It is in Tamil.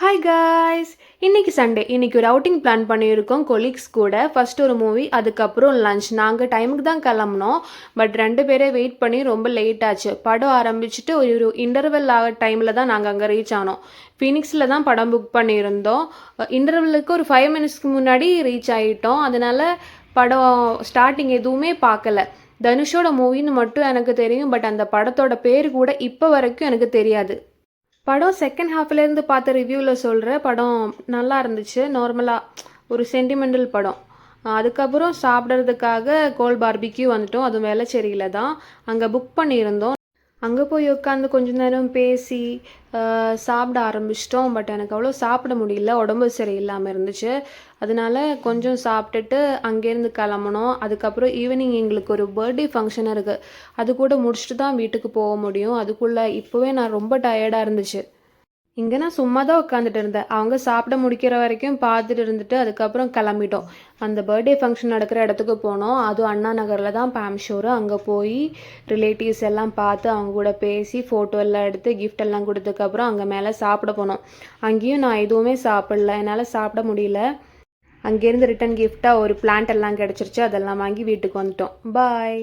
ஹாய் காய்ஸ், இன்னைக்கு சண்டே. இன்னைக்கு ஒரு அவுட்டிங் பிளான் பண்ணியிருக்கோம் கொலீக்ஸ் கூட. ஃபர்ஸ்ட் ஒரு மூவி, அதுக்கப்புறம் லஞ்ச். நாங்கள் டைமுக்கு தான் கிளம்புனோம். பட் 2 பேரே வெயிட் பண்ணி ரொம்ப லேட் ஆச்சு. படம் ஆரம்பிச்சுட்டு ஒரு இன்டர்வெல் ஆக டைமில் தான் நாங்கள் அங்கே ரீச் ஆனோம். ஃபினிக்ஸில் தான் படம் புக் பண்ணியிருந்தோம். இன்டர்வெல்லுக்கு ஒரு 5 மினிட்ஸ்க்கு முன்னாடி ரீச் ஆகிட்டோம். அதனால படம் ஸ்டார்டிங் எதுவுமே பார்க்கல. தனுஷோட மூவின்னு மட்டும் எனக்கு தெரியும். பட் அந்த படத்தோட பேர் கூட இப்போ வரைக்கும் எனக்கு தெரியாது. படம் செகண்ட் ஹாஃப்லேருந்து பார்த்த ரிவ்யூவில் சொல்கிற படம் நல்லா இருந்துச்சு. நார்மலாக ஒரு சென்டிமெண்டல் படம். அதுக்கப்புறம் சாப்பிட்றதுக்காக கோல் பார்பிக்யூ வந்துட்டோம். அதுவும் வேளச்சேரியில் தான் அங்கே புக் பண்ணியிருந்தோம். அங்கே போய் உட்காந்து கொஞ்ச நேரம் பேசி சாப்பிட ஆரம்பிச்சிட்டோம். பட் எனக்கு அவ்வளோ சாப்பிட முடியல, உடம்பு சரியில்லாமல் இருந்துச்சு. அதனால கொஞ்சம் சாப்பிட்டுட்டு அங்கேருந்து கிளம்புனோம். அதுக்கப்புறம் ஈவினிங் எங்களுக்கு ஒரு பர்த்டே ஃபங்க்ஷன் இருக்குது. அது கூட முடிச்சுட்டு தான் வீட்டுக்கு போக முடியும். அதுக்குள்ளே இப்போவே நான் ரொம்ப டயர்டாக இருந்துச்சு. இங்கே நான் சும்மா தான் உட்காந்துட்டு இருந்தேன். அவங்க சாப்பிட முடிக்கிற வரைக்கும் பார்த்துட்டு இருந்துட்டு அதுக்கப்புறம் கிளம்பிட்டோம். அந்த பர்த்டே ஃபங்க்ஷன் நடக்கிற இடத்துக்கு போனோம். அதுவும் அண்ணா நகரில் தான் பேம்ஷோரு. அங்கே போய் ரிலேட்டிவ்ஸ் எல்லாம் பார்த்து அவங்க கூட பேசி ஃபோட்டோ எல்லாம் எடுத்து கிஃப்ட் எல்லாம் கொடுத்ததுக்கப்புறம் அங்கே மேலே சாப்பிட போனோம். அங்கேயும் நான் எதுவுமே சாப்பிடல, என்னால் சாப்பிட முடியல. அங்கேருந்து ரிட்டன் கிஃப்டாக ஒரு பிளான்ட் எல்லாம் கிடச்சிருச்சு. அதெல்லாம் வாங்கி வீட்டுக்கு வந்துட்டோம். பாய்.